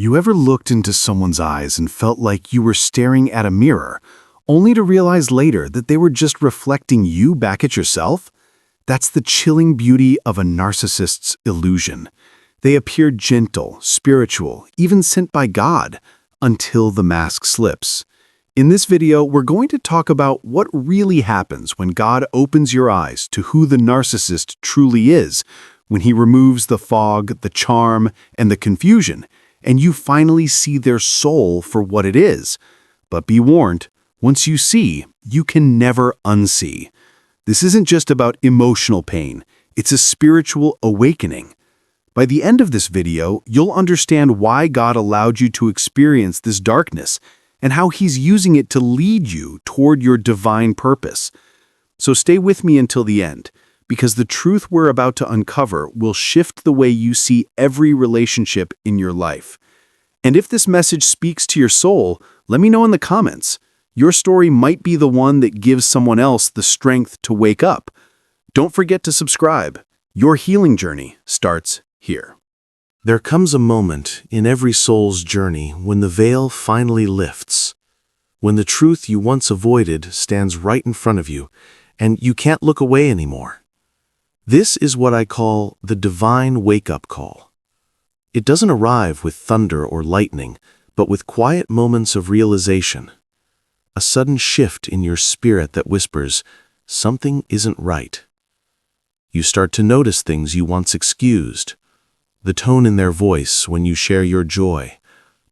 You ever looked into someone's eyes and felt like you were staring at a mirror, only to realize later that they were just reflecting you back at yourself? That's the chilling beauty of a narcissist's illusion. They appear gentle, spiritual, even sent by God, until the mask slips. In this video, we're going to talk about what really happens when God opens your eyes to who the narcissist truly is, when he removes the fog, the charm, and the confusion, and you finally see their soul for what it is. But be warned, once you see, you can never unsee. This isn't just about emotional pain, it's a spiritual awakening. By the end of this video, you'll understand why God allowed you to experience this darkness and how He's using it to lead you toward your divine purpose. So stay with me until the end, because the truth we're about to uncover will shift the way you see every relationship in your life. And if this message speaks to your soul, let me know in the comments. Your story might be the one that gives someone else the strength to wake up. Don't forget to subscribe. Your healing journey starts here. There comes a moment in every soul's journey when the veil finally lifts, when the truth you once avoided stands right in front of you, and you can't look away anymore. This is what I call the divine wake-up call. It doesn't arrive with thunder or lightning, but with quiet moments of realization. A sudden shift in your spirit that whispers, something isn't right. You start to notice things you once excused. The tone in their voice when you share your joy,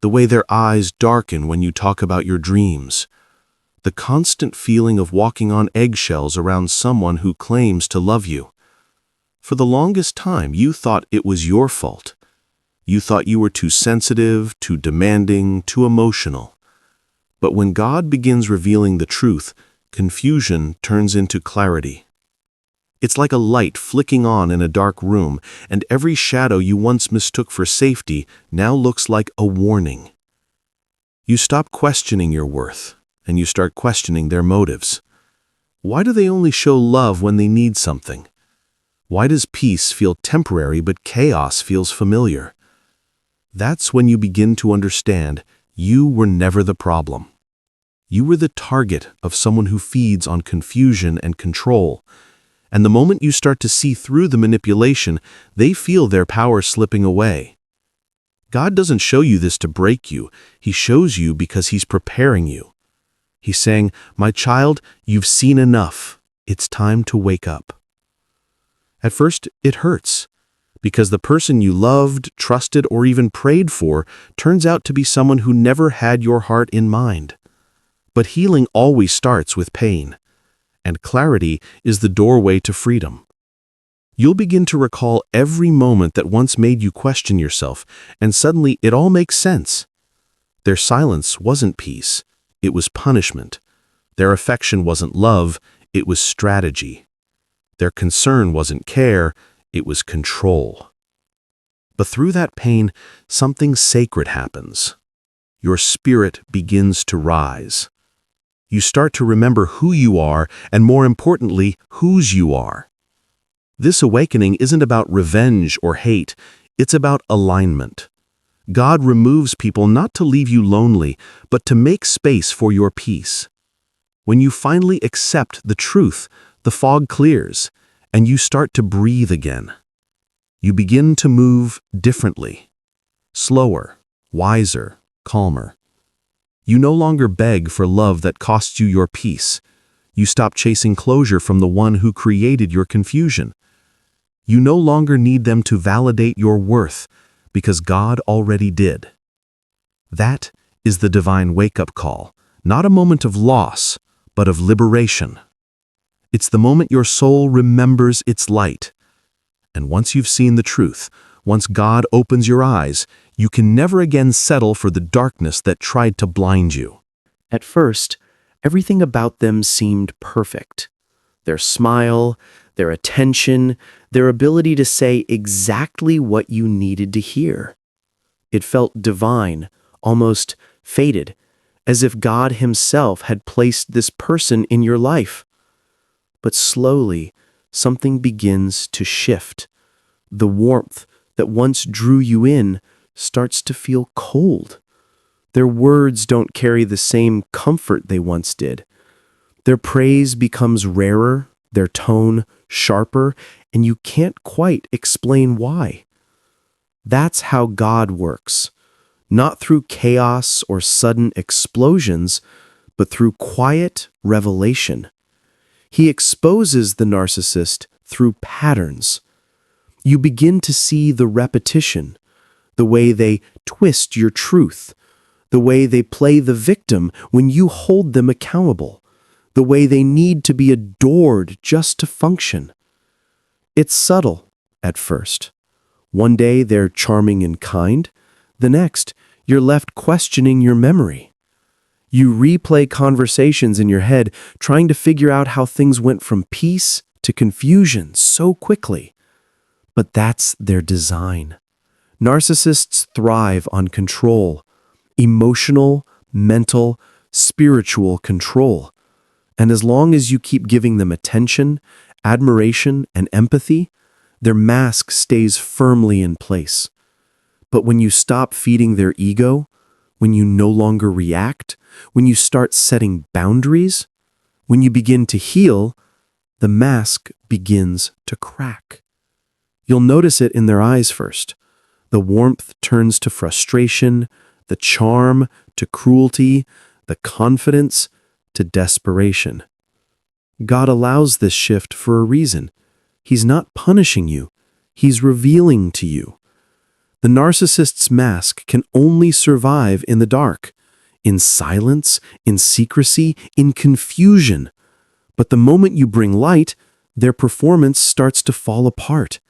the way their eyes darken when you talk about your dreams, the constant feeling of walking on eggshells around someone who claims to love you. For the longest time, you thought it was your fault. You thought you were too sensitive, too demanding, too emotional. But when God begins revealing the truth, confusion turns into clarity. It's like a light flicking on in a dark room, and every shadow you once mistook for safety now looks like a warning. You stop questioning your worth, and you start questioning their motives. Why do they only show love when they need something? Why does peace feel temporary but chaos feels familiar? That's when you begin to understand you were never the problem. You were the target of someone who feeds on confusion and control. And the moment you start to see through the manipulation, they feel their power slipping away. God doesn't show you this to break you. He shows you because He's preparing you. He's saying, "My child, you've seen enough. It's time to wake up." At first, it hurts, because the person you loved, trusted, or even prayed for turns out to be someone who never had your heart in mind. But healing always starts with pain, and clarity is the doorway to freedom. You'll begin to recall every moment that once made you question yourself, and suddenly it all makes sense. Their silence wasn't peace, it was punishment. Their affection wasn't love, it was strategy. Their concern wasn't care, it was control. But through that pain, something sacred happens. Your spirit begins to rise. You start to remember who you are, and more importantly, whose you are. This awakening isn't about revenge or hate, it's about alignment. God removes people not to leave you lonely, but to make space for your peace. When you finally accept the truth, the fog clears, and you start to breathe again. You begin to move differently, slower, wiser, calmer. You no longer beg for love that costs you your peace. You stop chasing closure from the one who created your confusion. You no longer need them to validate your worth, because God already did. That is the divine wake-up call, not a moment of loss, but of liberation. It's the moment your soul remembers its light. And once you've seen the truth, once God opens your eyes, you can never again settle for the darkness that tried to blind you. At first, everything about them seemed perfect. Their smile, their attention, their ability to say exactly what you needed to hear. It felt divine, almost fated, as if God Himself had placed this person in your life. But slowly, something begins to shift. The warmth that once drew you in starts to feel cold. Their words don't carry the same comfort they once did. Their praise becomes rarer, their tone sharper, and you can't quite explain why. That's how God works, not through chaos or sudden explosions, but through quiet revelation. He exposes the narcissist through patterns. You begin to see the repetition, the way they twist your truth, the way they play the victim when you hold them accountable, the way they need to be adored just to function. It's subtle at first. One day they're charming and kind, the next you're left questioning your memory. You replay conversations in your head, trying to figure out how things went from peace to confusion so quickly. But that's their design. Narcissists thrive on control, emotional, mental, spiritual control. And as long as you keep giving them attention, admiration, and empathy, their mask stays firmly in place. But when you stop feeding their ego, when you no longer react, when you start setting boundaries, when you begin to heal, the mask begins to crack. You'll notice it in their eyes first. The warmth turns to frustration, the charm to cruelty, the confidence to desperation. God allows this shift for a reason. He's not punishing you. He's revealing to you. The narcissist's mask can only survive in the dark, in silence, in secrecy, in confusion. But the moment you bring light, their performance starts to fall apart.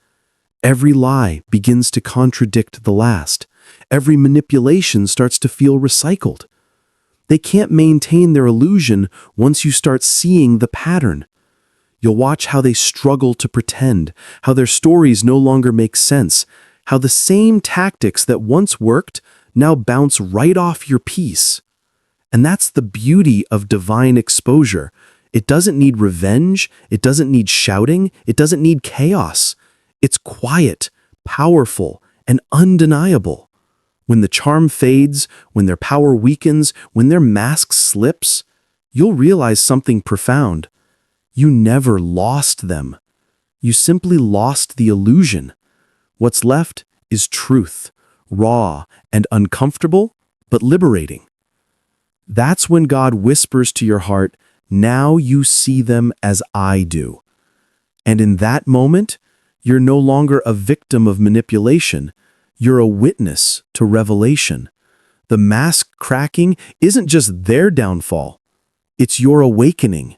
Every lie begins to contradict the last. Every manipulation starts to feel recycled. They can't maintain their illusion once you start seeing the pattern. You'll watch how they struggle to pretend, how their stories no longer make sense, how the same tactics that once worked now bounce right off your piece. And that's the beauty of divine exposure. It doesn't need revenge, it doesn't need shouting, it doesn't need chaos. It's quiet, powerful, and undeniable. When the charm fades, when their power weakens, when their mask slips, you'll realize something profound. You never lost them. You simply lost the illusion. What's left is truth, raw and uncomfortable, but liberating. That's when God whispers to your heart, "Now you see them as I do." And in that moment, you're no longer a victim of manipulation. You're a witness to revelation. The mask cracking isn't just their downfall. It's your awakening.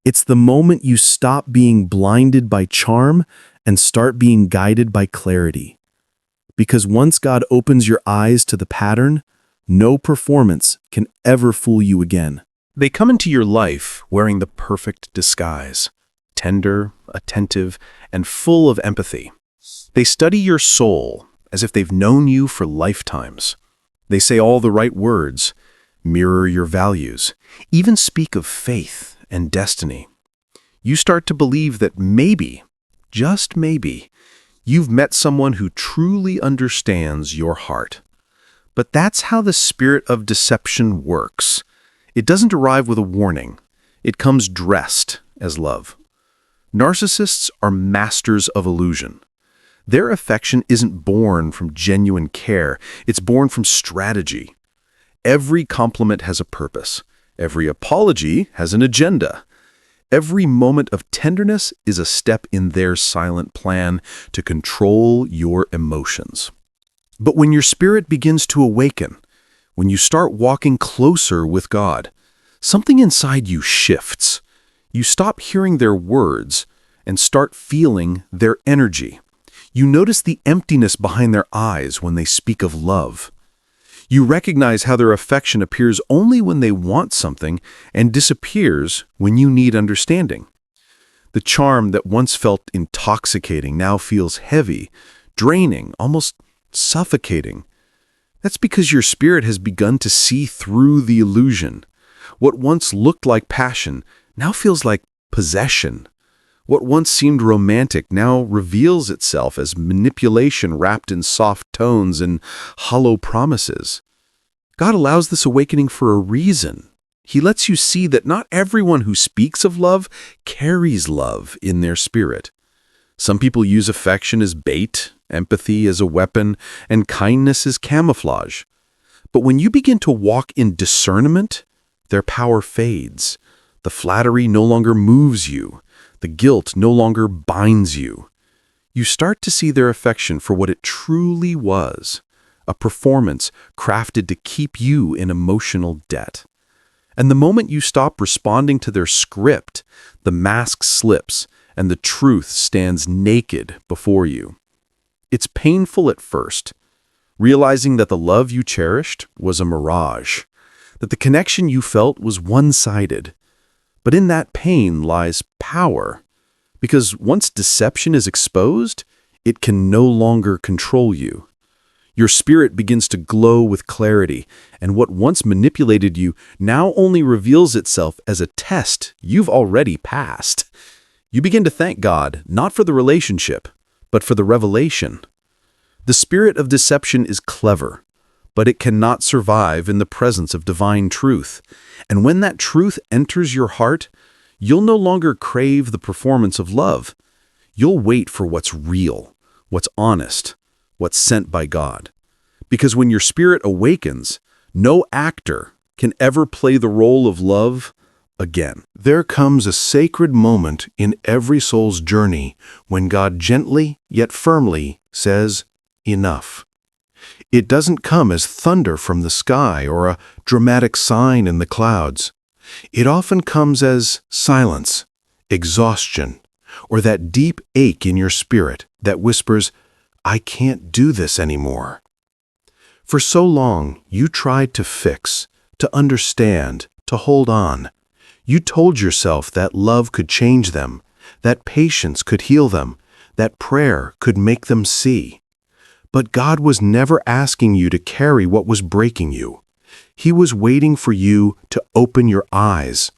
It's the moment you stop being blinded by charm and start being guided by clarity. Because once God opens your eyes to the pattern, no performance can ever fool you again. They come into your life wearing the perfect disguise, tender, attentive, and full of empathy. They study your soul as if they've known you for lifetimes. They say all the right words, mirror your values, even speak of faith and destiny. You start to believe that maybe, just maybe, you've met someone who truly understands your heart. But that's how the spirit of deception works. It doesn't arrive with a warning. It comes dressed as love. Narcissists are masters of illusion. Their affection isn't born from genuine care. It's born from strategy. Every compliment has a purpose. Every apology has an agenda. Every moment of tenderness is a step in their silent plan to control your emotions. But when your spirit begins to awaken, when you start walking closer with God, something inside you shifts. You stop hearing their words and start feeling their energy. You notice the emptiness behind their eyes when they speak of love. You recognize how their affection appears only when they want something and disappears when you need understanding. The charm that once felt intoxicating now feels heavy, draining, almost suffocating. That's because your spirit has begun to see through the illusion. What once looked like passion now feels like possession. What once seemed romantic now reveals itself as manipulation wrapped in soft tones and hollow promises. God allows this awakening for a reason. He lets you see that not everyone who speaks of love carries love in their spirit. Some people use affection as bait, empathy as a weapon, and kindness as camouflage. But when you begin to walk in discernment, their power fades. The flattery no longer moves you. The guilt no longer binds you. You start to see their affection for what it truly was, a performance crafted to keep you in emotional debt. And the moment you stop responding to their script, the mask slips and the truth stands naked before you. It's painful at first, realizing that the love you cherished was a mirage, that the connection you felt was one-sided. But in that pain lies power, because once deception is exposed, it can no longer control you. Your spirit begins to glow with clarity, and what once manipulated you now only reveals itself as a test you've already passed. You begin to thank God, not for the relationship, but for the revelation. The spirit of deception is clever, but it cannot survive in the presence of divine truth. And when that truth enters your heart, you'll no longer crave the performance of love. You'll wait for what's real, what's honest, what's sent by God. Because when your spirit awakens, no actor can ever play the role of love again. There comes a sacred moment in every soul's journey when God gently yet firmly says, "Enough." It doesn't come as thunder from the sky or a dramatic sign in the clouds. It often comes as silence, exhaustion, or that deep ache in your spirit that whispers, "I can't do this anymore." For so long, you tried to fix, to understand, to hold on. You told yourself that love could change them, that patience could heal them, that prayer could make them see. But God was never asking you to carry what was breaking you. He was waiting for you to open your eyes.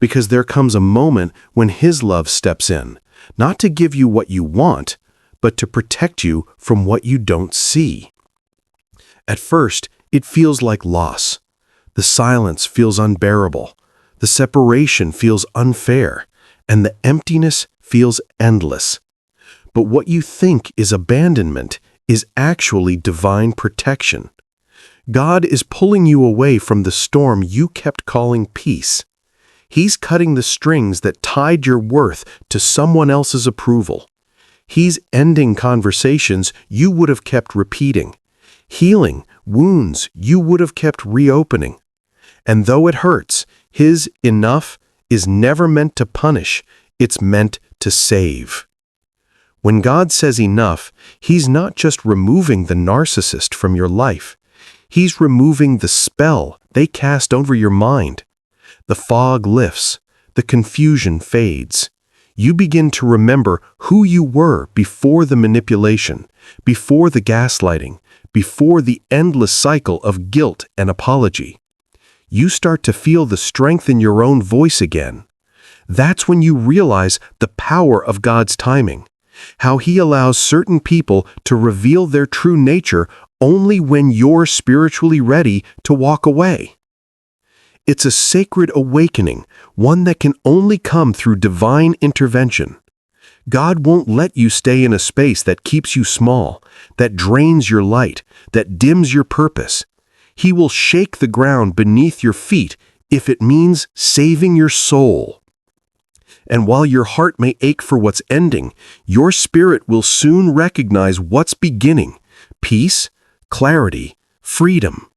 Because there comes a moment when His love steps in, not to give you what you want, but to protect you from what you don't see. At first, it feels like loss. The silence feels unbearable. The separation feels unfair, and the emptiness feels endless. But what you think is abandonment is actually divine protection. God is pulling you away from the storm you kept calling peace. He's cutting the strings that tied your worth to someone else's approval. He's ending conversations you would have kept repeating, healing wounds you would have kept reopening. And though it hurts, His enough is never meant to punish, it's meant to save. When God says enough, He's not just removing the narcissist from your life. He's removing the spell they cast over your mind. The fog lifts, the confusion fades. You begin to remember who you were before the manipulation, before the gaslighting, before the endless cycle of guilt and apology. You start to feel the strength in your own voice again. That's when you realize the power of God's timing, how He allows certain people to reveal their true nature only when you're spiritually ready to walk away. It's a sacred awakening, one that can only come through divine intervention. God won't let you stay in a space that keeps you small, that drains your light, that dims your purpose. He will shake the ground beneath your feet if it means saving your soul. And while your heart may ache for what's ending, your spirit will soon recognize what's beginning: peace, clarity, freedom.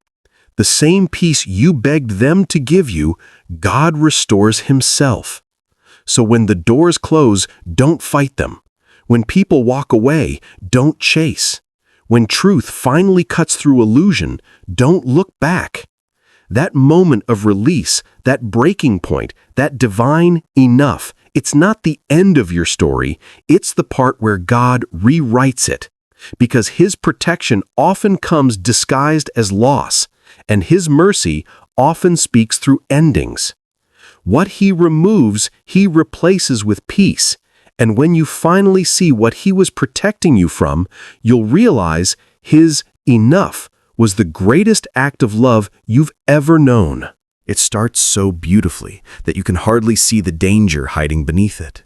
The same peace you begged them to give you, God restores Himself. So when the doors close, don't fight them. When people walk away, don't chase. When truth finally cuts through illusion, don't look back. That moment of release, that breaking point, that divine enough, it's not the end of your story, it's the part where God rewrites it. Because His protection often comes disguised as loss, and His mercy often speaks through endings. What He removes, He replaces with peace, And when you finally see what he was protecting you from, you'll realize his enough was the greatest act of love you've ever known. It starts so beautifully that you can hardly see the danger hiding beneath it.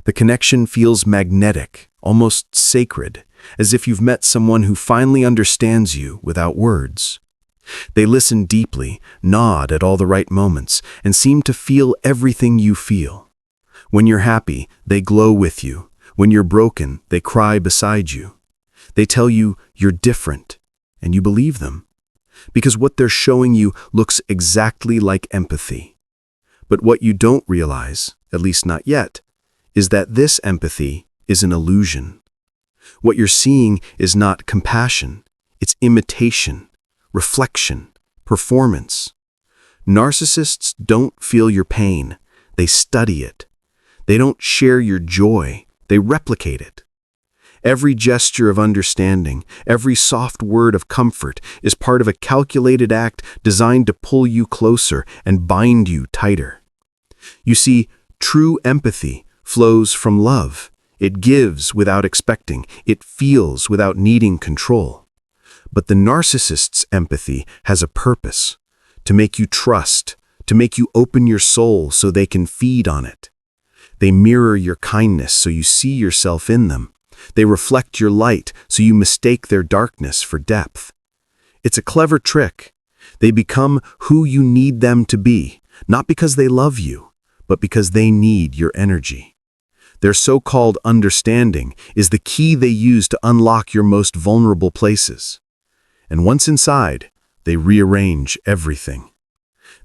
The connection feels magnetic, almost sacred, as if you've met someone who finally understands you without words. They listen deeply, nod at all the right moments, and seem to feel everything you feel. When you're happy, they glow with you. When you're broken, they cry beside you. They tell you you're different, and you believe them, because what they're showing you looks exactly like empathy. But what you don't realize, at least not yet, is that this empathy is an illusion. What you're seeing is not compassion, it's imitation, reflection, performance. Narcissists don't feel your pain, they study it. They don't share your joy, they replicate it. Every gesture of understanding, every soft word of comfort is part of a calculated act designed to pull you closer and bind you tighter. You see, true empathy flows from love. It gives without expecting. It feels without needing control. But the narcissist's empathy has a purpose: to make you trust, to make you open your soul so they can feed on it. They mirror your kindness so you see yourself in them. They reflect your light so you mistake their darkness for depth. It's a clever trick. They become who you need them to be, not because they love you, but because they need your energy. Their so-called understanding is the key they use to unlock your most vulnerable places. And once inside, they rearrange everything.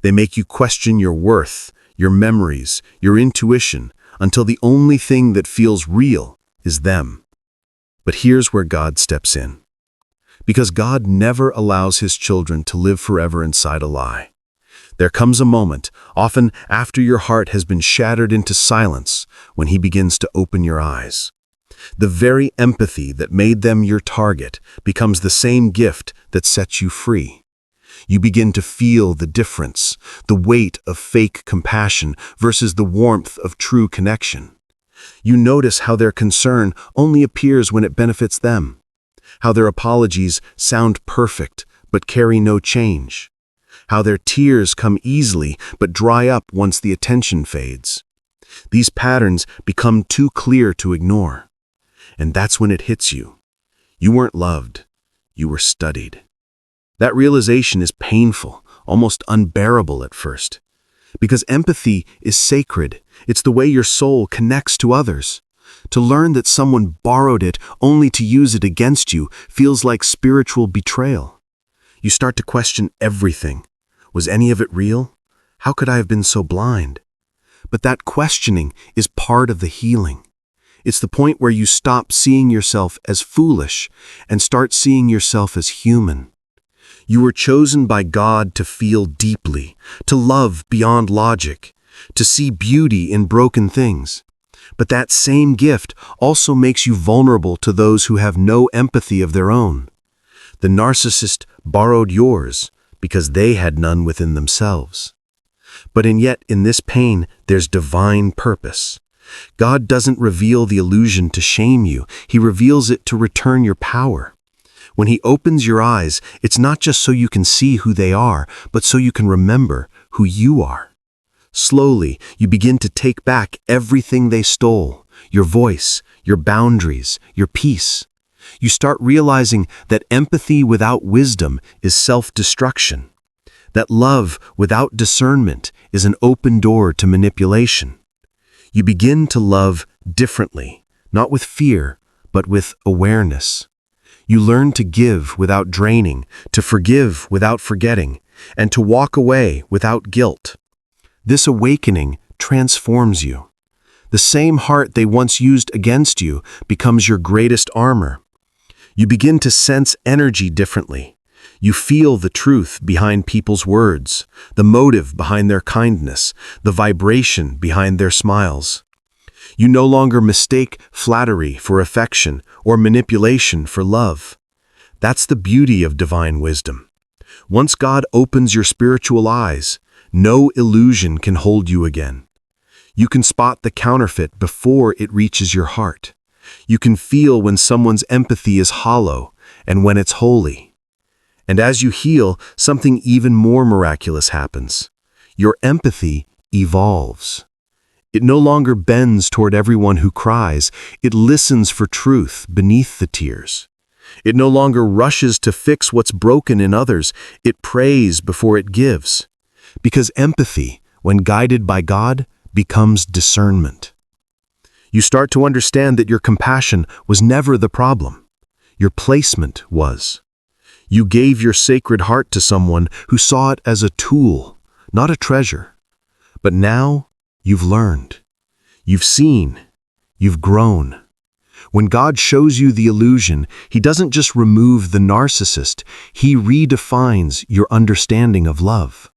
They make you question your worth, your memories, your intuition, until the only thing that feels real is them. But here's where God steps in. Because God never allows his children to live forever inside a lie. There comes a moment, often after your heart has been shattered into silence, when he begins to open your eyes. The very empathy that made them your target becomes the same gift that sets you free. You begin to feel the difference, the weight of fake compassion versus the warmth of true connection. You notice how their concern only appears when it benefits them, how their apologies sound perfect but carry no change, how their tears come easily but dry up once the attention fades. These patterns become too clear to ignore. And that's when it hits you. You weren't loved, you were studied. That realization is painful, almost unbearable at first. Because empathy is sacred. It's the way your soul connects to others. To learn that someone borrowed it only to use it against you feels like spiritual betrayal. You start to question everything. Was any of it real? How could I have been so blind? But that questioning is part of the healing. It's the point where you stop seeing yourself as foolish and start seeing yourself as human. You were chosen by God to feel deeply, to love beyond logic, to see beauty in broken things. But that same gift also makes you vulnerable to those who have no empathy of their own. The narcissist borrowed yours because they had none within themselves. But yet in this pain, there's divine purpose. God doesn't reveal the illusion to shame you. He reveals it to return your power. When he opens your eyes, it's not just so you can see who they are, but so you can remember who you are. Slowly, you begin to take back everything they stole, your voice, your boundaries, your peace. You start realizing that empathy without wisdom is self-destruction, that love without discernment is an open door to manipulation. You begin to love differently, not with fear, but with awareness. You learn to give without draining, to forgive without forgetting, and to walk away without guilt. This awakening transforms you. The same heart they once used against you becomes your greatest armor. You begin to sense energy differently. You feel the truth behind people's words, the motive behind their kindness, the vibration behind their smiles. You no longer mistake flattery for affection or manipulation for love. That's the beauty of divine wisdom. Once God opens your spiritual eyes, no illusion can hold you again. You can spot the counterfeit before it reaches your heart. You can feel when someone's empathy is hollow and when it's holy. And as you heal, something even more miraculous happens. Your empathy evolves. It no longer bends toward everyone who cries. It listens for truth beneath the tears. It no longer rushes to fix what's broken in others. It prays before it gives. Because empathy, when guided by God, becomes discernment. You start to understand that your compassion was never the problem. Your placement was. You gave your sacred heart to someone who saw it as a tool, not a treasure. But now, you've learned. You've seen. You've grown. When God shows you the illusion, He doesn't just remove the narcissist, He redefines your understanding of love.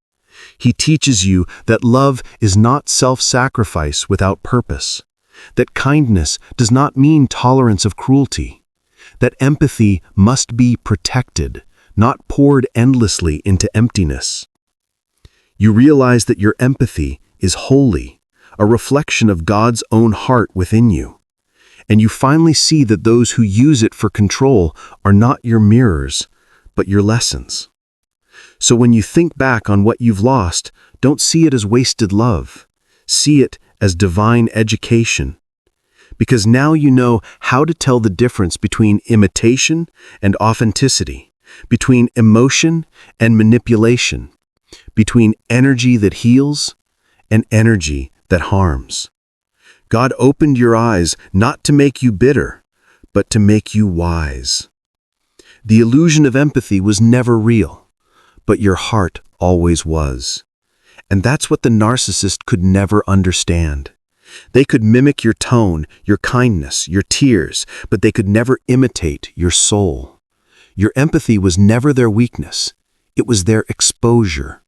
He teaches you that love is not self-sacrifice without purpose, that kindness does not mean tolerance of cruelty, that empathy must be protected, not poured endlessly into emptiness. You realize that your empathy is holy, a reflection of God's own heart within you. And you finally see that those who use it for control are not your mirrors, but your lessons. So when you think back on what you've lost, don't see it as wasted love. See it as divine education. Because now you know how to tell the difference between imitation and authenticity, between emotion and manipulation, between energy that heals and energy that harms. God opened your eyes not to make you bitter, but to make you wise. The illusion of empathy was never real, but your heart always was. And that's what the narcissist could never understand. They could mimic your tone, your kindness, your tears, but they could never imitate your soul. Your empathy was never their weakness. It was their exposure.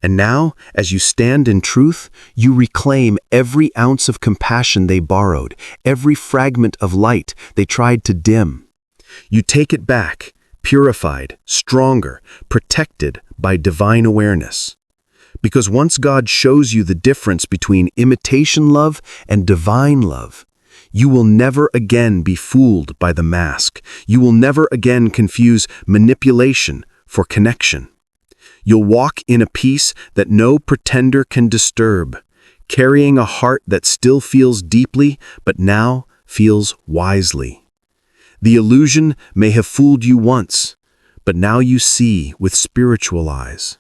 And now, as you stand in truth, you reclaim every ounce of compassion they borrowed, every fragment of light they tried to dim. You take it back, purified, stronger, protected by divine awareness. Because once God shows you the difference between imitation love and divine love, you will never again be fooled by the mask. You will never again confuse manipulation for connection. You'll walk in a peace that no pretender can disturb, carrying a heart that still feels deeply, but now feels wisely. The illusion may have fooled you once, but now you see with spiritual eyes.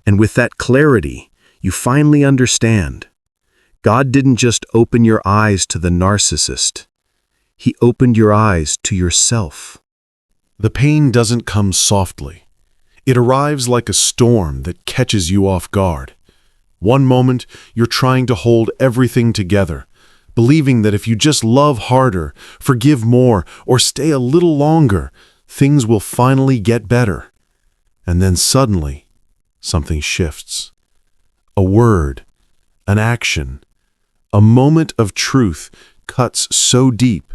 And with that clarity, you finally understand. God didn't just open your eyes to the narcissist. He opened your eyes to yourself. The pain doesn't come softly. It arrives like a storm that catches you off guard. One moment, you're trying to hold everything together, believing that if you just love harder, forgive more, or stay a little longer, things will finally get better. And then suddenly, something shifts. A word, an action, a moment of truth cuts so deep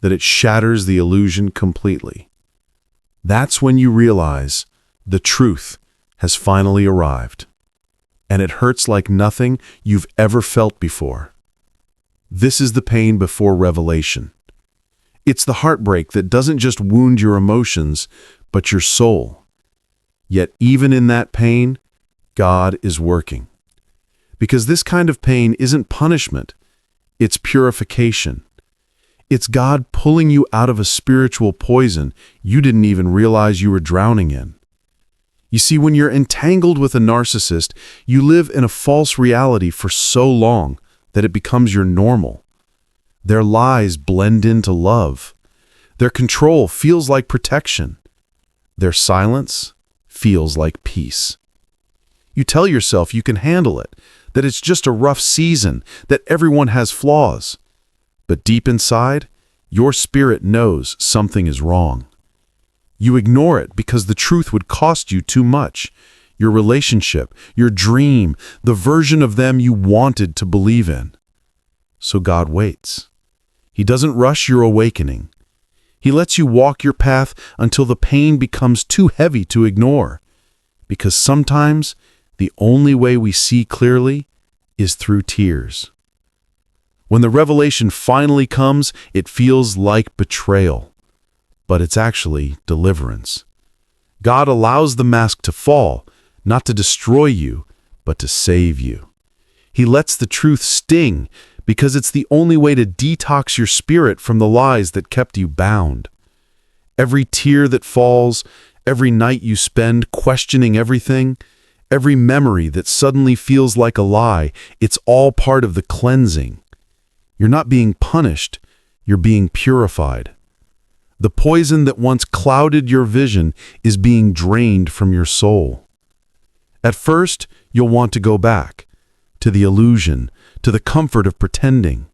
that it shatters the illusion completely. That's when you realize the truth has finally arrived, and it hurts like nothing you've ever felt before. This is the pain before revelation. It's the heartbreak that doesn't just wound your emotions, but your soul. Yet even in that pain, God is working. Because this kind of pain isn't punishment, it's purification. It's God pulling you out of a spiritual poison you didn't even realize you were drowning in. You see, when you're entangled with a narcissist, you live in a false reality for so long that it becomes your normal. Their lies blend into love. Their control feels like protection. Their silence feels like peace. You tell yourself you can handle it, that it's just a rough season, that everyone has flaws. But deep inside, your spirit knows something is wrong. You ignore it because the truth would cost you too much. Your relationship, your dream, the version of them you wanted to believe in. So God waits. He doesn't rush your awakening. He lets you walk your path until the pain becomes too heavy to ignore. Because sometimes the only way we see clearly is through tears. When the revelation finally comes, it feels like betrayal. But it's actually deliverance. God allows the mask to fall, not to destroy you, but to save you. He lets the truth sting because it's the only way to detox your spirit from the lies that kept you bound. Every tear that falls, every night you spend questioning everything, every memory that suddenly feels like a lie, it's all part of the cleansing. You're not being punished, you're being purified. The poison that once clouded your vision is being drained from your soul. At first, you'll want to go back, to the illusion, to the comfort of pretending.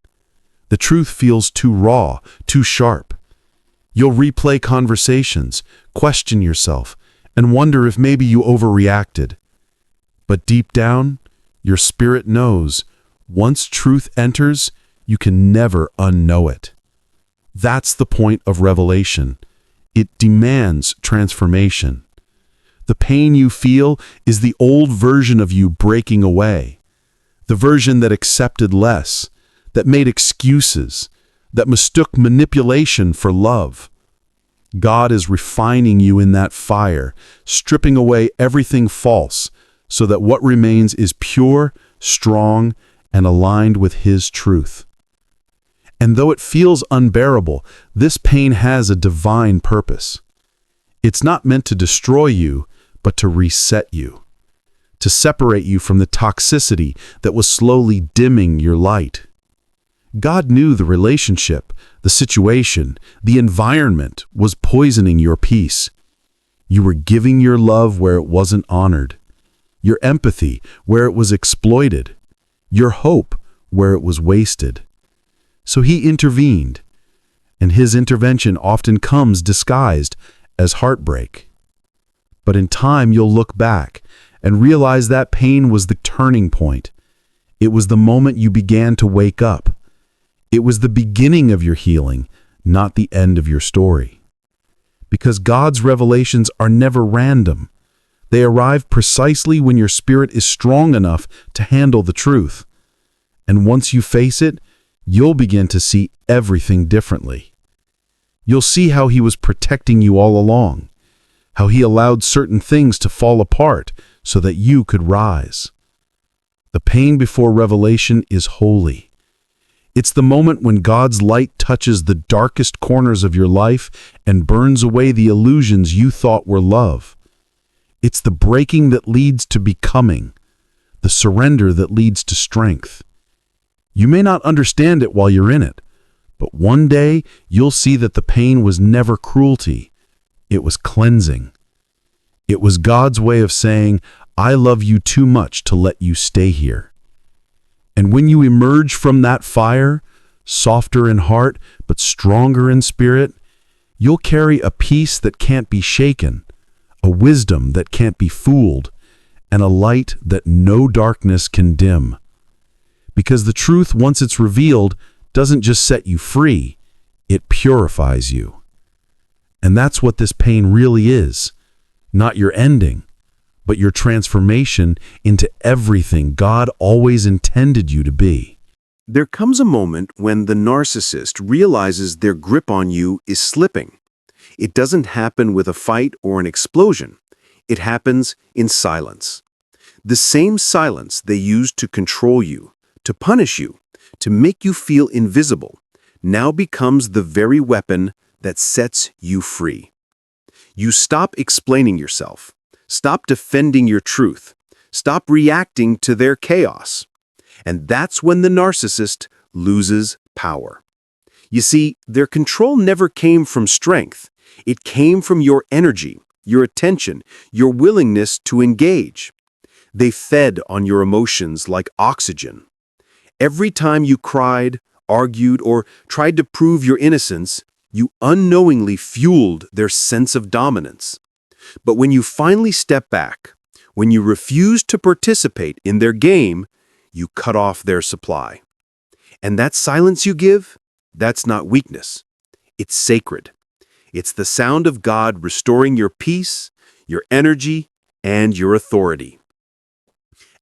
The truth feels too raw, too sharp. You'll replay conversations, question yourself, and wonder if maybe you overreacted. But deep down, your spirit knows, once truth enters, you can never unknow it. That's the point of revelation. It demands transformation. The pain you feel is the old version of you breaking away. The version that accepted less, that made excuses, that mistook manipulation for love. God is refining you in that fire, stripping away everything false, so that what remains is pure, strong, and aligned with His truth. And though it feels unbearable, this pain has a divine purpose. It's not meant to destroy you, but to reset you, to separate you from the toxicity that was slowly dimming your light. God knew the relationship, the situation, the environment was poisoning your peace. You were giving your love where it wasn't honored, your empathy where it was exploited, your hope where it was wasted. So He intervened, and His intervention often comes disguised as heartbreak. But in time you'll look back and realize that pain was the turning point. It was the moment you began to wake up. It was the beginning of your healing, not the end of your story. Because God's revelations are never random. They arrive precisely when your spirit is strong enough to handle the truth. And once you face it, you'll begin to see everything differently. You'll see how He was protecting you all along, how He allowed certain things to fall apart so that you could rise. The pain before revelation is holy. It's the moment when God's light touches the darkest corners of your life and burns away the illusions you thought were love. It's the breaking that leads to becoming, the surrender that leads to strength. You may not understand it while you're in it, but one day you'll see that the pain was never cruelty. It was cleansing. It was God's way of saying, I love you too much to let you stay here. And when you emerge from that fire, softer in heart but stronger in spirit, you'll carry a peace that can't be shaken, a wisdom that can't be fooled, and a light that no darkness can dim. Because the truth, once it's revealed, doesn't just set you free, it purifies you. And that's what this pain really is, not your ending, but your transformation into everything God always intended you to be. There comes a moment when the narcissist realizes their grip on you is slipping. It doesn't happen with a fight or an explosion. It happens in silence. The same silence they used to control you, to punish you, to make you feel invisible, now becomes the very weapon that sets you free. You stop explaining yourself. Stop defending your truth. Stop reacting to their chaos. And that's when the narcissist loses power. You see, their control never came from strength. It came from your energy, your attention, your willingness to engage. They fed on your emotions like oxygen. Every time you cried, argued, or tried to prove your innocence, you unknowingly fueled their sense of dominance. But when you finally step back, when you refuse to participate in their game, you cut off their supply. And that silence you give, that's not weakness. It's sacred. It's the sound of God restoring your peace, your energy, and your authority.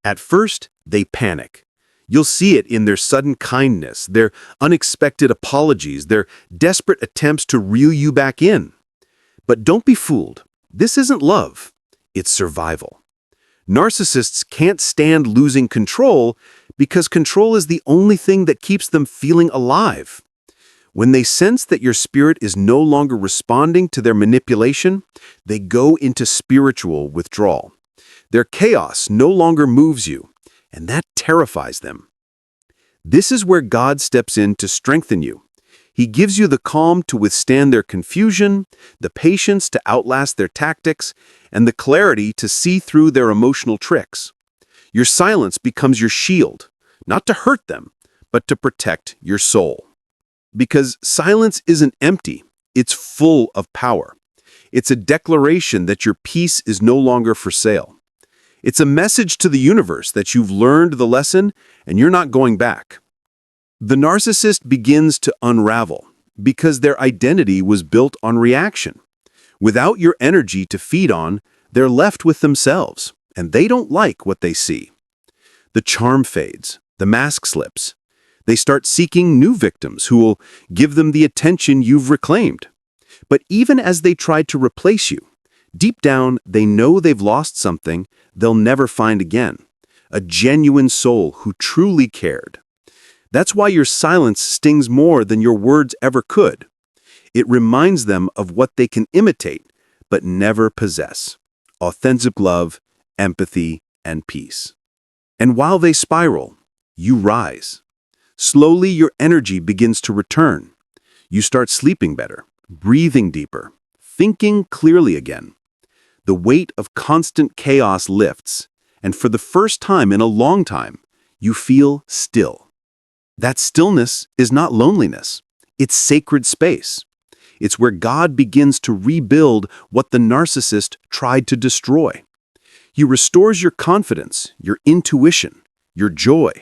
At first, they panic. You'll see it in their sudden kindness, their unexpected apologies, their desperate attempts to reel you back in. But don't be fooled. This isn't love. It's survival. Narcissists can't stand losing control because control is the only thing that keeps them feeling alive. When they sense that your spirit is no longer responding to their manipulation, they go into spiritual withdrawal. Their chaos no longer moves you, and that terrifies them. This is where God steps in to strengthen you. He gives you the calm to withstand their confusion, the patience to outlast their tactics, and the clarity to see through their emotional tricks. Your silence becomes your shield, not to hurt them, but to protect your soul. Because silence isn't empty, it's full of power. It's a declaration that your peace is no longer for sale. It's a message to the universe that you've learned the lesson and you're not going back. The narcissist begins to unravel because their identity was built on reaction. Without your energy to feed on, they're left with themselves, and they don't like what they see. The charm fades, the mask slips. They start seeking new victims who will give them the attention you've reclaimed. But even as they try to replace you, deep down they know they've lost something they'll never find again, a genuine soul who truly cared. That's why your silence stings more than your words ever could. It reminds them of what they can imitate, but never possess: authentic love, empathy, and peace. And while they spiral, you rise. Slowly, your energy begins to return. You start sleeping better, breathing deeper, thinking clearly again. The weight of constant chaos lifts, and for the first time in a long time, you feel still. That stillness is not loneliness. It's sacred space. It's where God begins to rebuild what the narcissist tried to destroy. He restores your confidence, your intuition, your joy.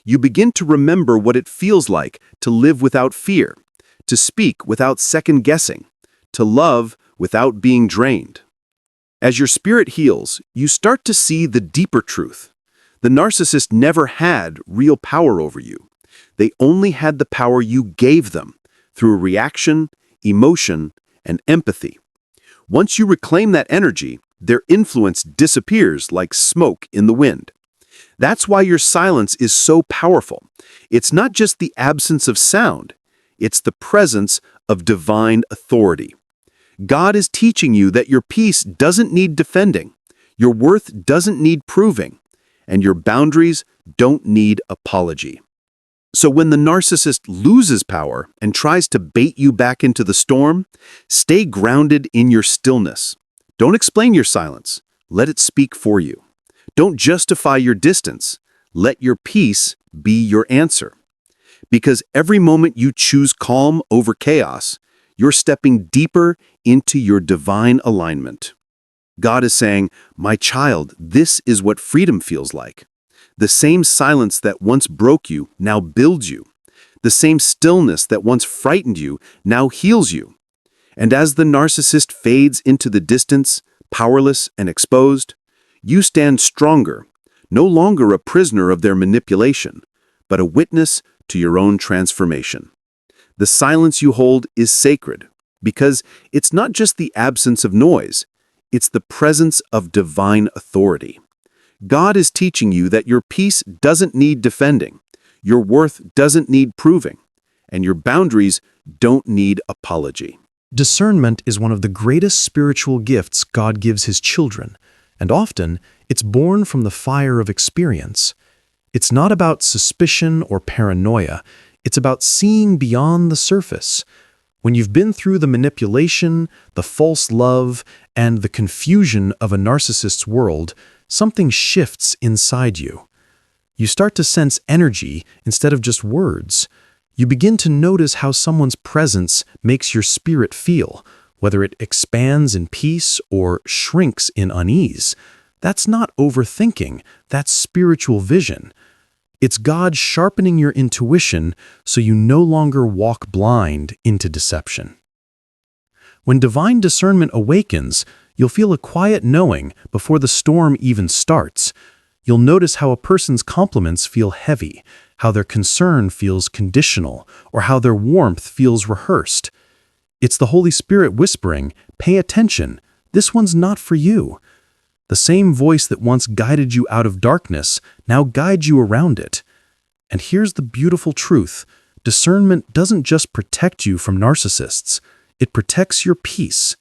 You begin to remember what it feels like to live without fear, to speak without second-guessing, to love without being drained. As your spirit heals, you start to see the deeper truth. The narcissist never had real power over you. They only had the power you gave them through reaction, emotion, and empathy. Once you reclaim that energy, their influence disappears like smoke in the wind. That's why your silence is so powerful. It's not just the absence of sound, it's the presence of divine authority. God is teaching you that your peace doesn't need defending, your worth doesn't need proving, and your boundaries don't need apology. So when the narcissist loses power and tries to bait you back into the storm, stay grounded in your stillness. Don't explain your silence. Let it speak for you. Don't justify your distance. Let your peace be your answer. Because every moment you choose calm over chaos, you're stepping deeper into your divine alignment. God is saying, "My child, this is what freedom feels like." The same silence that once broke you now builds you. The same stillness that once frightened you now heals you. And as the narcissist fades into the distance, powerless and exposed, you stand stronger, no longer a prisoner of their manipulation, but a witness to your own transformation. The silence you hold is sacred, because it's not just the absence of noise, it's the presence of divine authority. God is teaching you that your peace doesn't need defending, your worth doesn't need proving, and your boundaries don't need apology. Discernment is one of the greatest spiritual gifts God gives His children, and often it's born from the fire of experience. It's not about suspicion or paranoia. It's about seeing beyond the surface. When you've been through the manipulation, the false love, and the confusion of a narcissist's world, something shifts inside you. You start to sense energy instead of just words. You begin to notice how someone's presence makes your spirit feel, whether it expands in peace or shrinks in unease. That's not overthinking, that's spiritual vision. It's God sharpening your intuition so you no longer walk blind into deception. When divine discernment awakens, you'll feel a quiet knowing before the storm even starts. You'll notice how a person's compliments feel heavy, how their concern feels conditional, or how their warmth feels rehearsed. It's the Holy Spirit whispering, "Pay attention, this one's not for you." The same voice that once guided you out of darkness now guides you around it. And here's the beautiful truth. Discernment doesn't just protect you from narcissists, it protects your peace.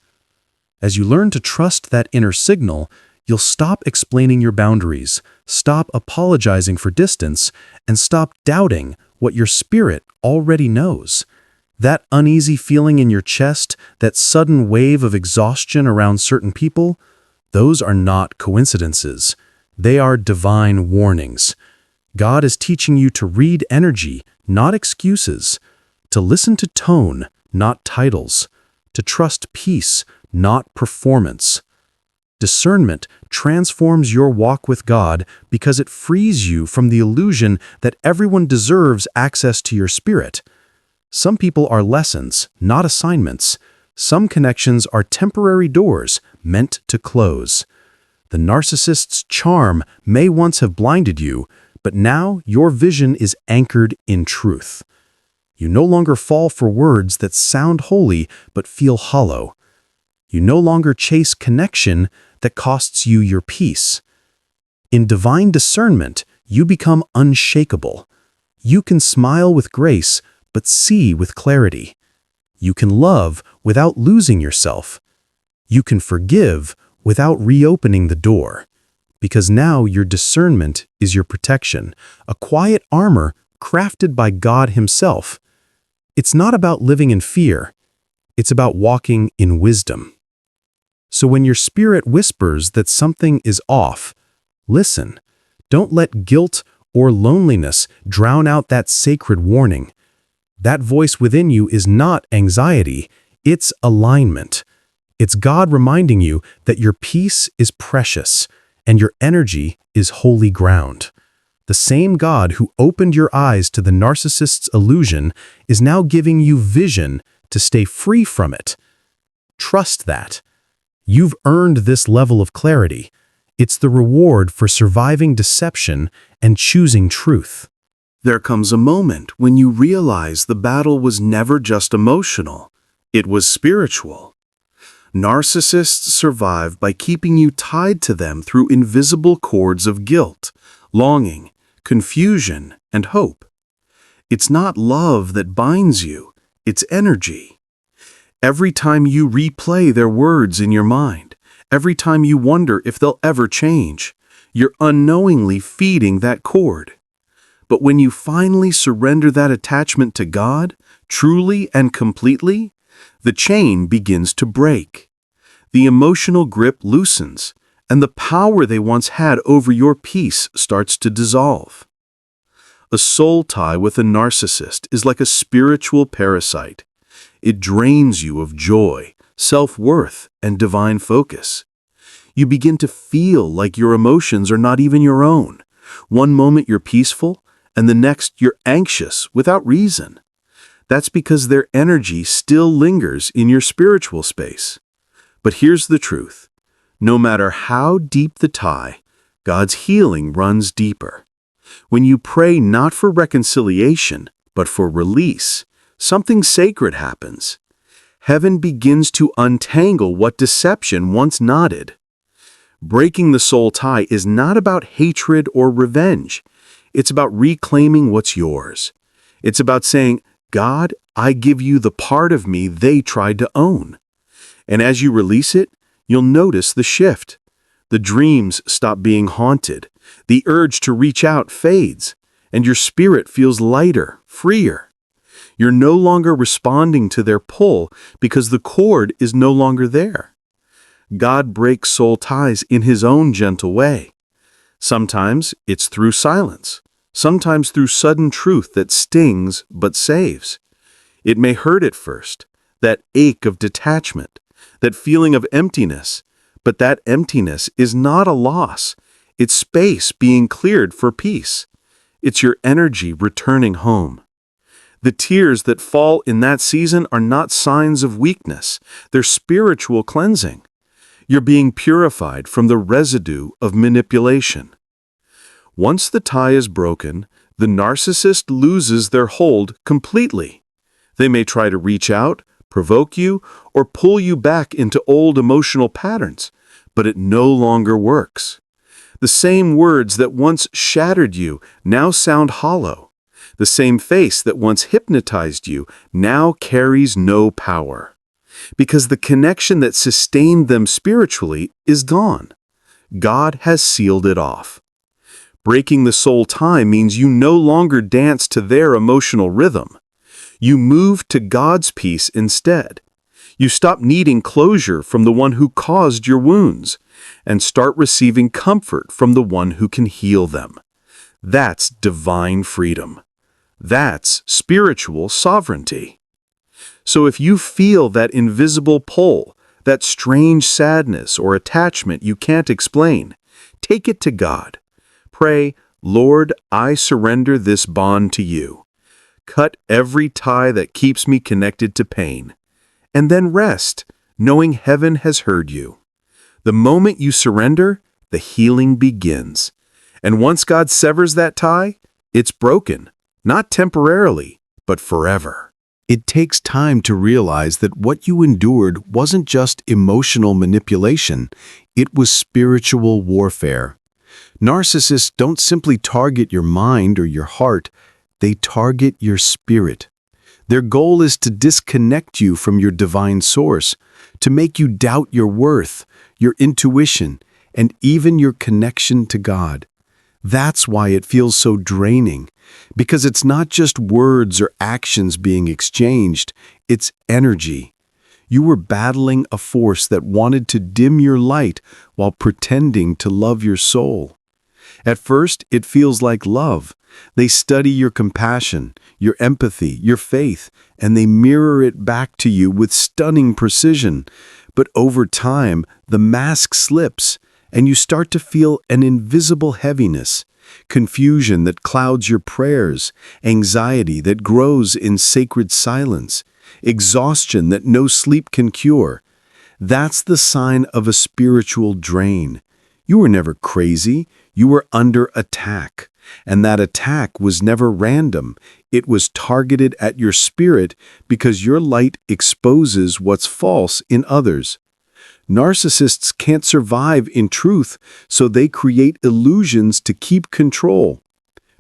As you learn to trust that inner signal, you'll stop explaining your boundaries, stop apologizing for distance, and stop doubting what your spirit already knows. That uneasy feeling in your chest, that sudden wave of exhaustion around certain people, those are not coincidences. They are divine warnings. God is teaching you to read energy, not excuses, to listen to tone, not titles, to trust peace, not performance. Discernment transforms your walk with God because it frees you from the illusion that everyone deserves access to your spirit. Some people are lessons, not assignments. Some connections are temporary doors meant to close. The narcissist's charm may once have blinded you, but now your vision is anchored in truth. You no longer fall for words that sound holy but feel hollow. You no longer chase connection that costs you your peace. In divine discernment, you become unshakable. You can smile with grace, but see with clarity. You can love without losing yourself. You can forgive without reopening the door. Because now your discernment is your protection, a quiet armor crafted by God Himself. It's not about living in fear. It's about walking in wisdom. So when your spirit whispers that something is off, listen. Don't let guilt or loneliness drown out that sacred warning. That voice within you is not anxiety, it's alignment. It's God reminding you that your peace is precious and your energy is holy ground. The same God who opened your eyes to the narcissist's illusion is now giving you vision to stay free from it. Trust that. You've earned this level of clarity. It's the reward for surviving deception and choosing truth. There comes a moment when you realize the battle was never just emotional, it was spiritual. Narcissists survive by keeping you tied to them through invisible cords of guilt, longing, confusion, and hope. It's not love that binds you, it's energy. Every time you replay their words in your mind, every time you wonder if they'll ever change, you're unknowingly feeding that cord. But when you finally surrender that attachment to God, truly and completely, the chain begins to break. The emotional grip loosens, and the power they once had over your peace starts to dissolve. A soul tie with a narcissist is like a spiritual parasite. It drains you of joy, self-worth, and divine focus. You begin to feel like your emotions are not even your own. One moment you're peaceful, and the next you're anxious without reason. That's because their energy still lingers in your spiritual space. But here's the truth. No matter how deep the tie, God's healing runs deeper. When you pray not for reconciliation, but for release, something sacred happens. Heaven begins to untangle what deception once knotted. Breaking the soul tie is not about hatred or revenge. It's about reclaiming what's yours. It's about saying, God, I give you the part of me they tried to own. And as you release it, you'll notice the shift. The dreams stop being haunted. The urge to reach out fades, and your spirit feels lighter, freer. You're no longer responding to their pull because the cord is no longer there. God breaks soul ties in His own gentle way. Sometimes it's through silence. Sometimes through sudden truth that stings but saves. It may hurt at first, that ache of detachment, that feeling of emptiness, but that emptiness is not a loss. It's space being cleared for peace. It's your energy returning home. The tears that fall in that season are not signs of weakness. They're spiritual cleansing. You're being purified from the residue of manipulation. Once the tie is broken, the narcissist loses their hold completely. They may try to reach out, provoke you, or pull you back into old emotional patterns, but it no longer works. The same words that once shattered you now sound hollow. The same face that once hypnotized you now carries no power. Because the connection that sustained them spiritually is gone. God has sealed it off. Breaking the soul tie means you no longer dance to their emotional rhythm. You move to God's peace instead. You stop needing closure from the one who caused your wounds and start receiving comfort from the one who can heal them. That's divine freedom. That's spiritual sovereignty. So if you feel that invisible pull, that strange sadness or attachment you can't explain, take it to God. Pray, Lord, I surrender this bond to you. Cut every tie that keeps me connected to pain. And then rest, knowing heaven has heard you. The moment you surrender, the healing begins. And once God severs that tie, it's broken, not temporarily, but forever. It takes time to realize that what you endured wasn't just emotional manipulation, it was spiritual warfare. Narcissists don't simply target your mind or your heart, they target your spirit. Their goal is to disconnect you from your divine source, to make you doubt your worth, your intuition, and even your connection to God. That's why it feels so draining, because it's not just words or actions being exchanged, it's energy. You were battling a force that wanted to dim your light while pretending to love your soul. At first, it feels like love. They study your compassion, your empathy, your faith, and they mirror it back to you with stunning precision. But over time, the mask slips, and you start to feel an invisible heaviness, confusion that clouds your prayers, anxiety that grows in sacred silence, exhaustion that no sleep can cure. That's the sign of a spiritual drain. You were never crazy, you were under attack. And that attack was never random. It was targeted at your spirit because your light exposes what's false in others. Narcissists can't survive in truth, so they create illusions to keep control.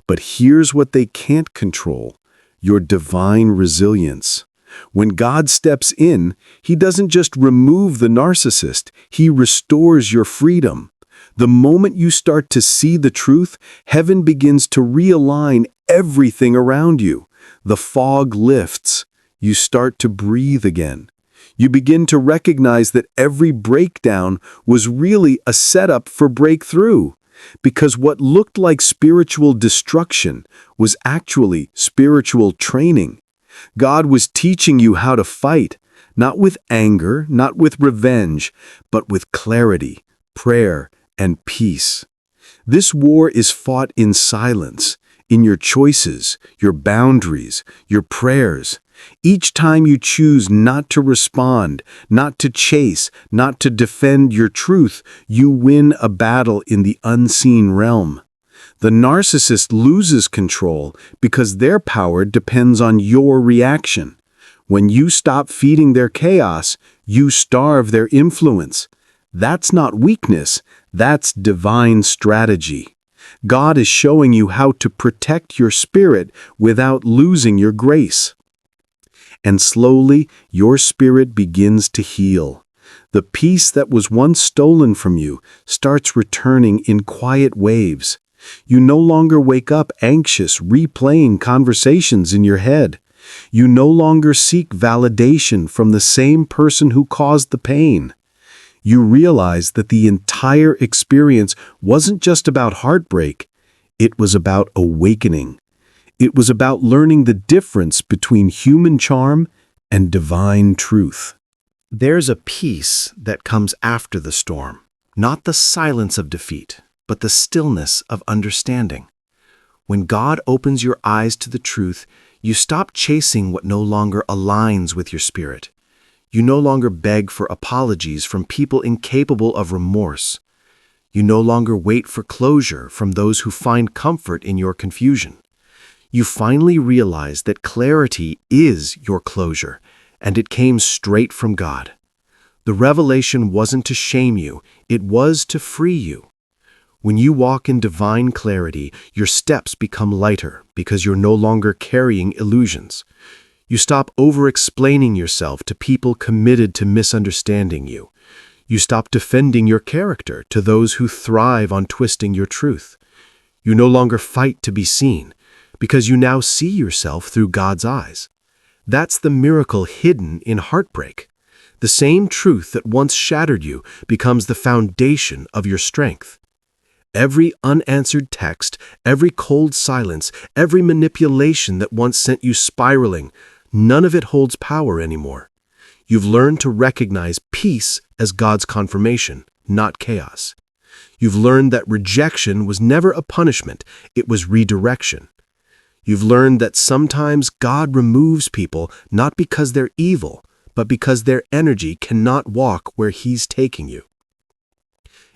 But here's what they can't control: your divine resilience. When God steps in, He doesn't just remove the narcissist, He restores your freedom. The moment you start to see the truth, heaven begins to realign everything around you. The fog lifts. You start to breathe again. You begin to recognize that every breakdown was really a setup for breakthrough, because what looked like spiritual destruction was actually spiritual training. God was teaching you how to fight, not with anger, not with revenge, but with clarity, prayer, and peace. This war is fought in silence, in your choices, your boundaries, your prayers. Each time you choose not to respond, not to chase, not to defend your truth, you win a battle in the unseen realm. The narcissist loses control because their power depends on your reaction. When you stop feeding their chaos, you starve their influence. That's not weakness, that's divine strategy. God is showing you how to protect your spirit without losing your grace. And slowly, your spirit begins to heal. The peace that was once stolen from you starts returning in quiet waves. You no longer wake up anxious, replaying conversations in your head. You no longer seek validation from the same person who caused the pain. You realize that the entire experience wasn't just about heartbreak, it was about awakening. It was about learning the difference between human charm and divine truth. There's a peace that comes after the storm, not the silence of defeat, but the stillness of understanding. When God opens your eyes to the truth, you stop chasing what no longer aligns with your spirit. You no longer beg for apologies from people incapable of remorse. You no longer wait for closure from those who find comfort in your confusion. You finally realize that clarity is your closure, and it came straight from God. The revelation wasn't to shame you, it was to free you. When you walk in divine clarity, your steps become lighter because you're no longer carrying illusions. You stop over-explaining yourself to people committed to misunderstanding you. You stop defending your character to those who thrive on twisting your truth. You no longer fight to be seen, because you now see yourself through God's eyes. That's the miracle hidden in heartbreak. The same truth that once shattered you becomes the foundation of your strength. Every unanswered text, every cold silence, every manipulation that once sent you spiraling, none of it holds power anymore. You've learned to recognize peace as God's confirmation, not chaos. You've learned that rejection was never a punishment, it was redirection. You've learned that sometimes God removes people not because they're evil, but because their energy cannot walk where He's taking you.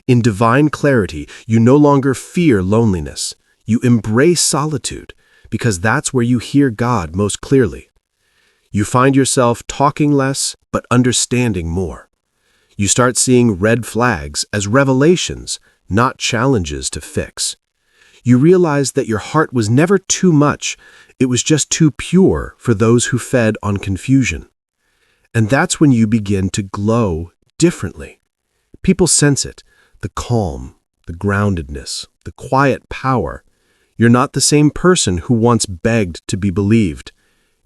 In divine clarity, you no longer fear loneliness. You embrace solitude, because that's where you hear God most clearly. You find yourself talking less, but understanding more. You start seeing red flags as revelations, not challenges to fix. You realize that your heart was never too much, it was just too pure for those who fed on confusion. And that's when you begin to glow differently. People sense it, the calm, the groundedness, the quiet power. You're not the same person who once begged to be believed.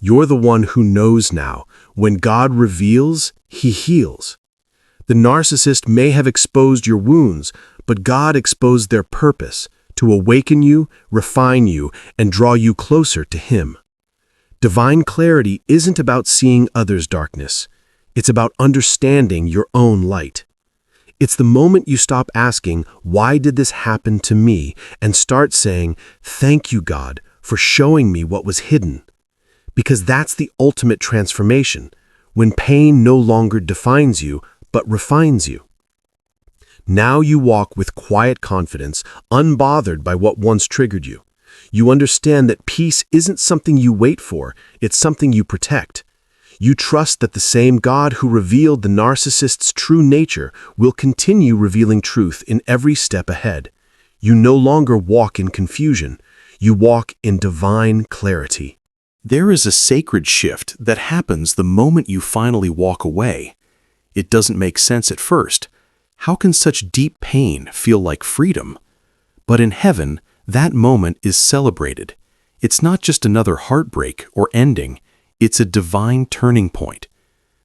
You're the one who knows now. When God reveals, He heals. The narcissist may have exposed your wounds, but God exposed their purpose, to awaken you, refine you, and draw you closer to Him. Divine clarity isn't about seeing others' darkness. It's about understanding your own light. It's the moment you stop asking, "Why did this happen to me?" and start saying, "Thank you, God, for showing me what was hidden." Because that's the ultimate transformation, when pain no longer defines you, but refines you. Now you walk with quiet confidence, unbothered by what once triggered you. You understand that peace isn't something you wait for, it's something you protect. You trust that the same God who revealed the narcissist's true nature will continue revealing truth in every step ahead. You no longer walk in confusion, you walk in divine clarity. There is a sacred shift that happens the moment you finally walk away. It doesn't make sense at first. How can such deep pain feel like freedom? But in heaven, that moment is celebrated. It's not just another heartbreak or ending, it's a divine turning point.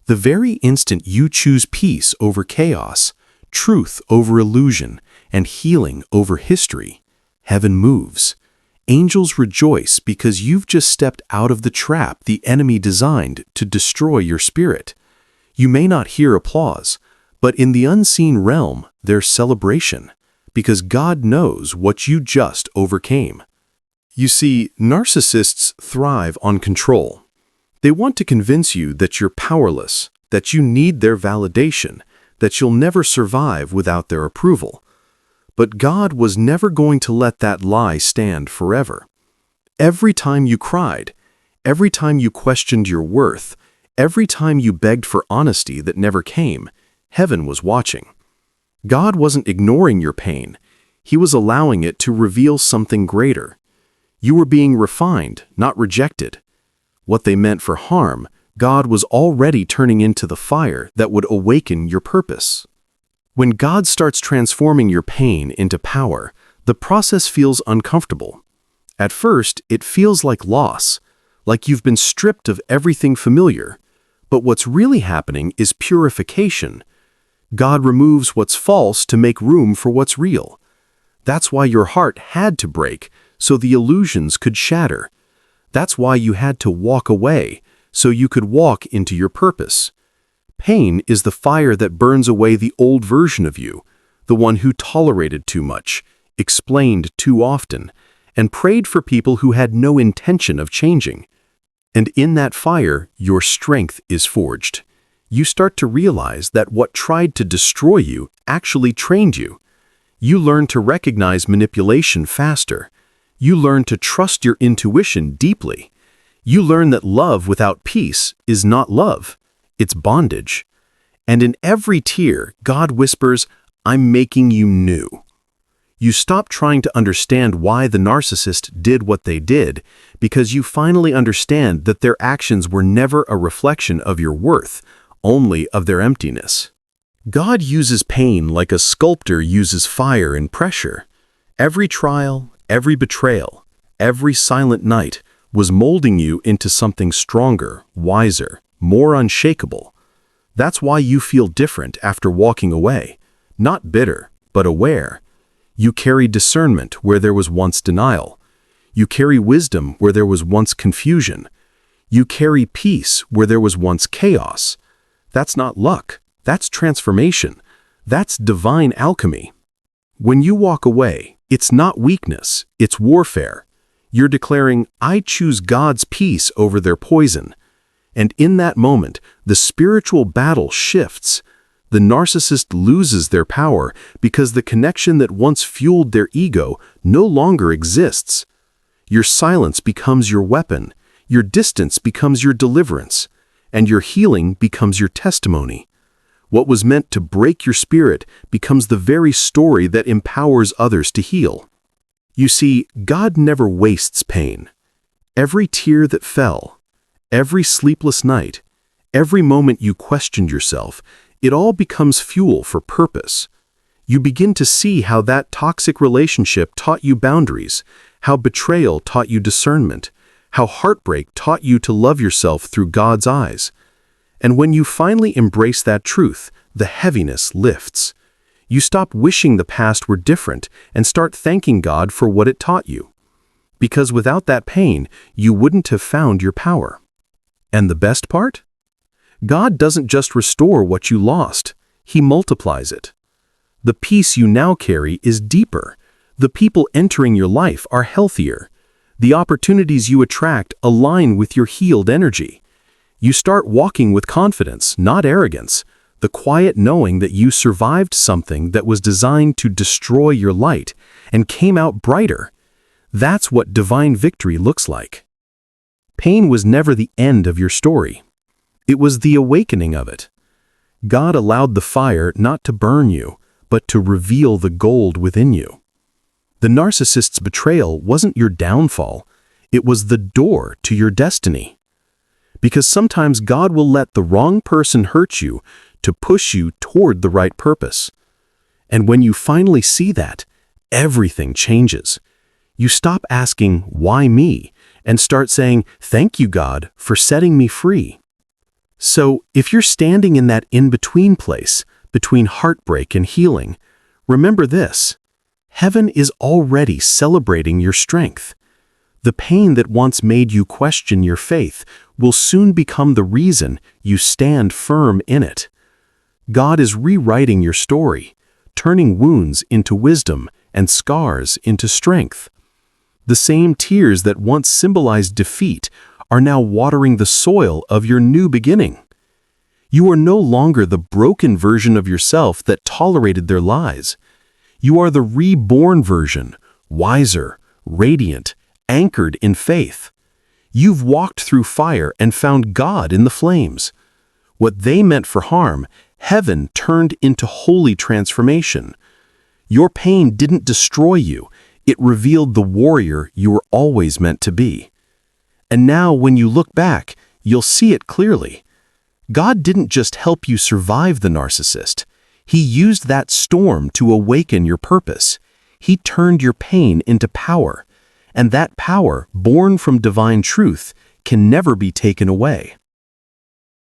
The very instant you choose peace over chaos, truth over illusion, and healing over history, heaven moves. Angels rejoice because you've just stepped out of the trap the enemy designed to destroy your spirit. You may not hear applause, but in the unseen realm, there's celebration, because God knows what you just overcame. You see, narcissists thrive on control. They want to convince you that you're powerless, that you need their validation, that you'll never survive without their approval. But God was never going to let that lie stand forever. Every time you cried, every time you questioned your worth, every time you begged for honesty that never came, heaven was watching. God wasn't ignoring your pain. He was allowing it to reveal something greater. You were being refined, not rejected. What they meant for harm, God was already turning into the fire that would awaken your purpose. When God starts transforming your pain into power, the process feels uncomfortable. At first, it feels like loss, like you've been stripped of everything familiar. But what's really happening is purification. God removes what's false to make room for what's real. That's why your heart had to break, so the illusions could shatter. That's why you had to walk away, so you could walk into your purpose. Pain is the fire that burns away the old version of you, the one who tolerated too much, explained too often, and prayed for people who had no intention of changing. And in that fire, your strength is forged. You start to realize that what tried to destroy you actually trained you. You learn to recognize manipulation faster. You learn to trust your intuition deeply. You learn that love without peace is not love, it's bondage. And in every tear, God whispers, "I'm making you new." You stop trying to understand why the narcissist did what they did because you finally understand that their actions were never a reflection of your worth, only of their emptiness. God uses pain like a sculptor uses fire and pressure. Every trial, every betrayal, every silent night was molding you into something stronger, wiser, more unshakable. That's why you feel different after walking away, not bitter, but aware. You carry discernment where there was once denial. You carry wisdom where there was once confusion. You carry peace where there was once chaos. That's not luck. That's transformation. That's divine alchemy. When you walk away, it's not weakness, it's warfare. You're declaring, "I choose God's peace over their poison." And in that moment, the spiritual battle shifts. The narcissist loses their power because the connection that once fueled their ego no longer exists. Your silence becomes your weapon, your distance becomes your deliverance, and your healing becomes your testimony. What was meant to break your spirit becomes the very story that empowers others to heal. You see, God never wastes pain. Every tear that fell, every sleepless night, every moment you questioned yourself, it all becomes fuel for purpose. You begin to see how that toxic relationship taught you boundaries, how betrayal taught you discernment, how heartbreak taught you to love yourself through God's eyes. And when you finally embrace that truth, the heaviness lifts. You stop wishing the past were different and start thanking God for what it taught you. Because without that pain, you wouldn't have found your power. And the best part? God doesn't just restore what you lost, He multiplies it. The peace you now carry is deeper. The people entering your life are healthier. The opportunities you attract align with your healed energy. You start walking with confidence, not arrogance, the quiet knowing that you survived something that was designed to destroy your light and came out brighter. That's what divine victory looks like. Pain was never the end of your story. It was the awakening of it. God allowed the fire not to burn you, but to reveal the gold within you. The narcissist's betrayal wasn't your downfall, it was the door to your destiny. Because sometimes God will let the wrong person hurt you to push you toward the right purpose. And when you finally see that, everything changes. You stop asking, "Why me?" and start saying, "Thank you, God, for setting me free." So, if you're standing in that in-between place, between heartbreak and healing, remember this: heaven is already celebrating your strength. The pain that once made you question your faith will soon become the reason you stand firm in it. God is rewriting your story, turning wounds into wisdom and scars into strength. The same tears that once symbolized defeat are now watering the soil of your new beginning. You are no longer the broken version of yourself that tolerated their lies. You are the reborn version, wiser, radiant, anchored in faith. You've walked through fire and found God in the flames. What they meant for harm, heaven turned into holy transformation. Your pain didn't destroy you, it revealed the warrior you were always meant to be. And now when you look back, you'll see it clearly. God didn't just help you survive the narcissist. He used that storm to awaken your purpose. He turned your pain into power. And that power, born from divine truth, can never be taken away.